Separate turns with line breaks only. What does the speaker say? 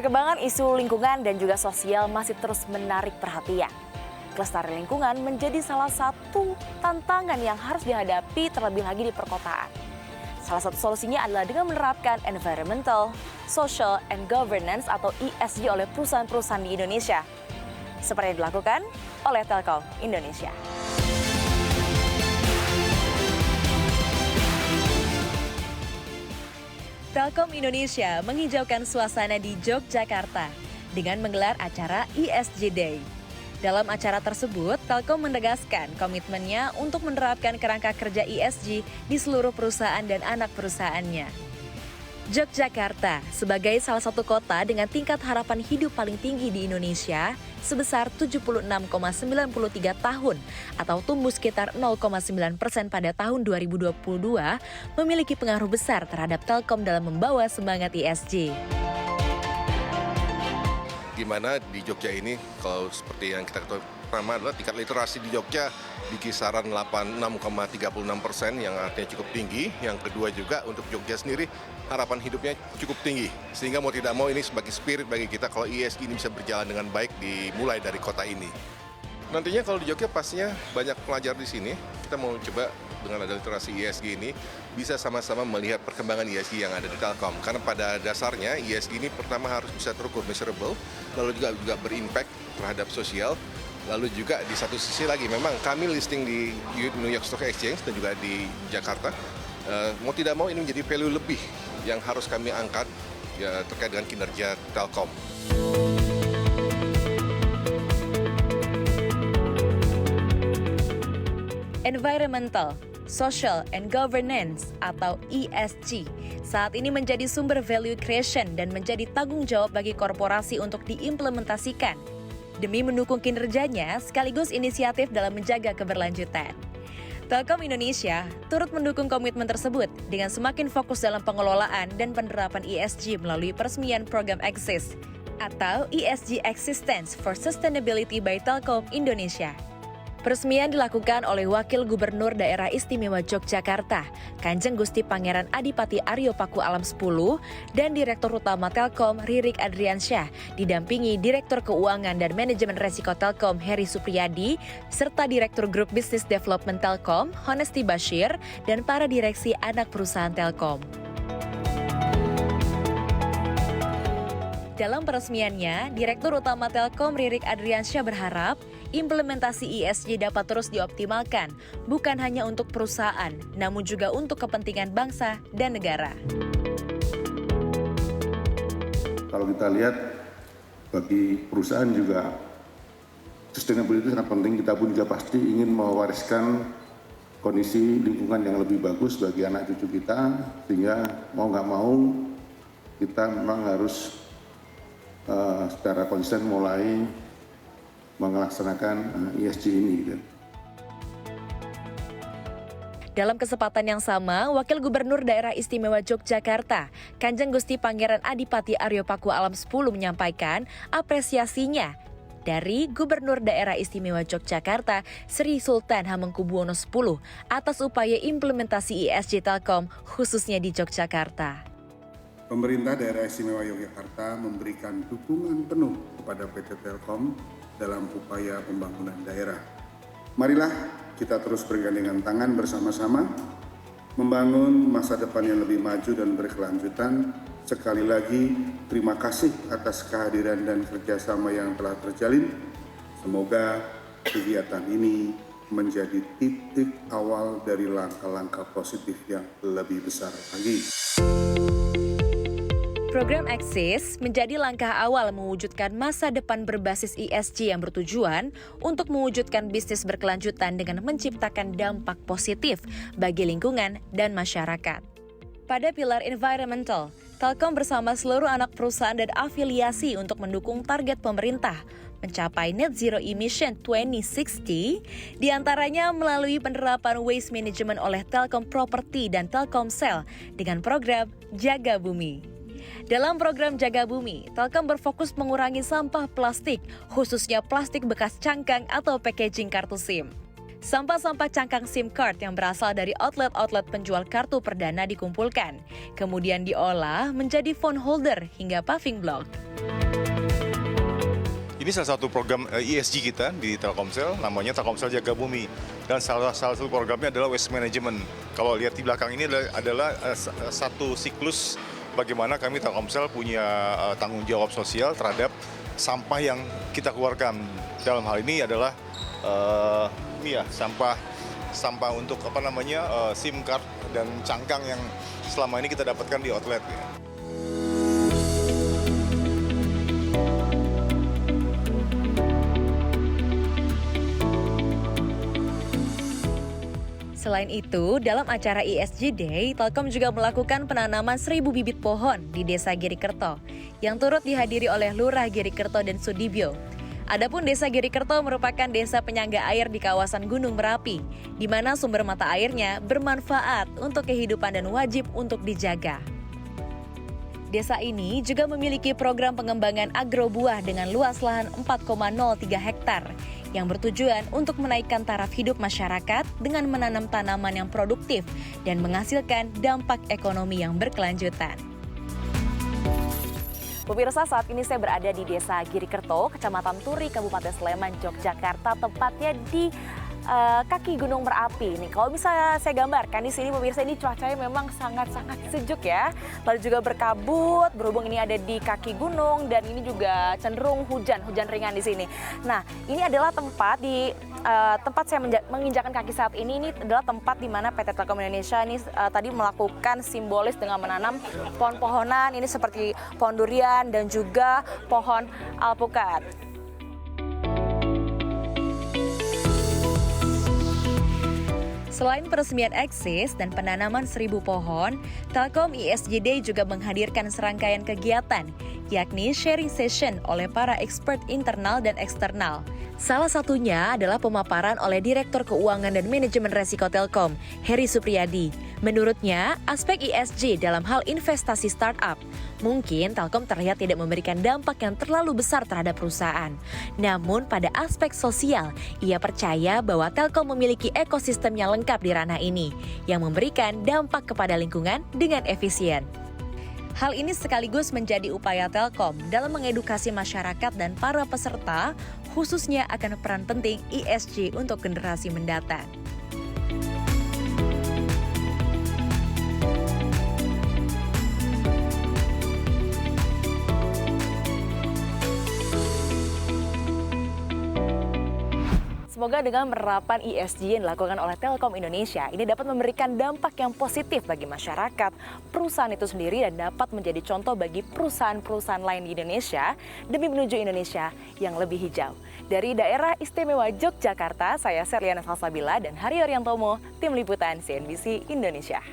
Perkembangan isu lingkungan dan juga sosial masih terus menarik perhatian. Kelestarian lingkungan menjadi salah satu tantangan yang harus dihadapi terlebih lagi di perkotaan. Salah satu solusinya adalah dengan menerapkan environmental, social, and governance atau ESG oleh perusahaan-perusahaan di Indonesia. Seperti yang dilakukan oleh Telkom Indonesia. Telkom Indonesia menghijaukan suasana di Yogyakarta dengan menggelar acara ESG Day. Dalam acara tersebut, Telkom menegaskan komitmennya untuk menerapkan kerangka kerja ESG di seluruh perusahaan dan anak perusahaannya. Yogyakarta sebagai salah satu kota dengan tingkat harapan hidup paling tinggi di Indonesia sebesar 76,93 tahun atau tumbuh sekitar 0,9% pada tahun 2022 memiliki pengaruh besar terhadap Telkom dalam membawa semangat ESG.
Di mana di Jogja ini, kalau seperti yang kita ketahui pertama adalah tingkat literasi di Jogja di kisaran 86,36% yang artinya cukup tinggi. Yang kedua juga untuk Jogja sendiri harapan hidupnya cukup tinggi. Sehingga mau tidak mau ini sebagai spirit bagi kita kalau ESG ini bisa berjalan dengan baik dimulai dari kota ini. Nantinya kalau di Jogja pastinya banyak pelajar di sini. Kita mau coba dengan ada literasi ESG ini bisa sama-sama melihat perkembangan ESG yang ada di Telkom. Karena pada dasarnya ESG ini pertama harus bisa terukur, measurable, lalu juga berimpact terhadap sosial. Lalu juga di satu sisi lagi memang kami listing di New York Stock Exchange dan juga di Jakarta. Mau tidak mau ini menjadi value lebih yang harus kami angkat ya, terkait dengan kinerja Telkom.
Environmental, Social, and Governance atau ESG saat ini menjadi sumber value creation dan menjadi tanggung jawab bagi korporasi untuk diimplementasikan demi mendukung kinerjanya sekaligus inisiatif dalam menjaga keberlanjutan. Telkom Indonesia turut mendukung komitmen tersebut dengan semakin fokus dalam pengelolaan dan penerapan ESG melalui peresmian program Axis atau ESG Existence for Sustainability by Telkom Indonesia. Peresmian dilakukan oleh Wakil Gubernur Daerah Istimewa Yogyakarta, Kanjeng Gusti Pangeran Adipati Aryo Paku Alam 10, dan Direktur Utama Telkom Ririk Adriansyah, didampingi Direktur Keuangan dan Manajemen Resiko Telkom Heri Supriyadi, serta Direktur Grup Business Development Telkom Honesti Bashir, dan para direksi anak perusahaan Telkom. Dalam peresmiannya, Direktur Utama Telkom Ririk Adriansyah berharap implementasi ESG dapat terus dioptimalkan, bukan hanya untuk perusahaan, namun juga untuk kepentingan bangsa dan negara.
Kalau kita lihat, bagi perusahaan juga sustainability sangat penting. Kita pun juga pasti ingin mewariskan kondisi lingkungan yang lebih bagus bagi anak cucu kita, sehingga mau nggak mau kita memang harus secara konsisten mulai melaksanakan ESG ini.
Dalam kesempatan yang sama, Wakil Gubernur Daerah Istimewa Yogyakarta, Kanjeng Gusti Pangeran Adipati Aryo Paku Alam 10 menyampaikan apresiasinya dari Gubernur Daerah Istimewa Yogyakarta, Sri Sultan Hamengkubuwono X atas upaya implementasi ESG Telkom khususnya di Yogyakarta.
Pemerintah Daerah Istimewa Yogyakarta memberikan dukungan penuh kepada PT Telkom dalam upaya pembangunan daerah. Marilah kita terus bergandengan tangan bersama-sama, membangun masa depan yang lebih maju dan berkelanjutan. Sekali lagi, terima kasih atas kehadiran dan kerjasama yang telah terjalin. Semoga kegiatan ini menjadi titik awal dari langkah-langkah positif yang lebih besar lagi.
Program Axis menjadi langkah awal mewujudkan masa depan berbasis ESG yang bertujuan untuk mewujudkan bisnis berkelanjutan dengan menciptakan dampak positif bagi lingkungan dan masyarakat. Pada pilar environmental, Telkom bersama seluruh anak perusahaan dan afiliasi untuk mendukung target pemerintah mencapai net zero emission 2060, diantaranya melalui penerapan waste management oleh Telkom Property dan Telkomsel dengan program Jaga Bumi. Dalam program Jaga Bumi, Telkom berfokus mengurangi sampah plastik, khususnya plastik bekas cangkang atau packaging kartu SIM. Sampah-sampah cangkang SIM card yang berasal dari outlet-outlet penjual kartu perdana dikumpulkan, kemudian diolah menjadi phone holder hingga paving block.
Ini salah satu program ESG kita di Telkomsel, namanya Telkomsel Jaga Bumi. Dan salah satu programnya adalah waste management. Kalau lihat di belakang ini adalah satu siklus bagaimana kami Telkomsel punya tanggung jawab sosial terhadap sampah yang kita keluarkan. Dalam hal ini adalah sampah untuk SIM card dan cangkang yang selama ini kita dapatkan di outlet.
Selain itu, dalam acara ESG Day, Telkom juga melakukan penanaman 1.000 bibit pohon di Desa Girikerto yang turut dihadiri oleh Lurah Girikerto dan Sudibyo. Adapun Desa Girikerto merupakan desa penyangga air di kawasan Gunung Merapi, di mana sumber mata airnya bermanfaat untuk kehidupan dan wajib untuk dijaga. Desa ini juga memiliki program pengembangan agrobuah dengan luas lahan 4,03 hektar yang bertujuan untuk menaikkan taraf hidup masyarakat dengan menanam tanaman yang produktif dan menghasilkan dampak ekonomi yang berkelanjutan. Pemirsa, saat ini saya berada di Desa Girikerto, Kecamatan Turi, Kabupaten Sleman, Yogyakarta, tepatnya di kaki Gunung Merapi. Nih, kalau bisa saya gambarkan di sini pemirsa, ini cuacanya memang sangat-sangat sejuk ya. Lalu juga berkabut, berhubung ini ada di kaki gunung dan ini juga cenderung hujan ringan di sini. Nah, ini adalah tempat saya menginjakan kaki saat ini adalah tempat di mana PT Telkom Indonesia ini tadi melakukan simbolis dengan menanam pohon-pohonan ini seperti pohon durian dan juga pohon alpukat. Selain peresmian eksis dan penanaman 1.000 pohon, Telkom ESG Day juga menghadirkan serangkaian kegiatan, yakni sharing session oleh para expert internal dan eksternal. Salah satunya adalah pemaparan oleh Direktur Keuangan dan Manajemen Resiko Telkom, Heri Supriyadi. Menurutnya, aspek ESG dalam hal investasi startup, mungkin Telkom terlihat tidak memberikan dampak yang terlalu besar terhadap perusahaan. Namun pada aspek sosial, ia percaya bahwa Telkom memiliki ekosistem yang lengkap di ranah ini, yang memberikan dampak kepada lingkungan dengan efisien. Hal ini sekaligus menjadi upaya Telkom dalam mengedukasi masyarakat dan para peserta, khususnya akan peran penting ESG untuk generasi mendatang. Semoga dengan penerapan ESG yang dilakukan oleh Telkom Indonesia ini dapat memberikan dampak yang positif bagi masyarakat, perusahaan itu sendiri, dan dapat menjadi contoh bagi perusahaan-perusahaan lain di Indonesia demi menuju Indonesia yang lebih hijau. Dari Daerah Istimewa Yogyakarta, saya Serliana Salsabila dan Hari Oriantomo, Tim Liputan CNBC Indonesia.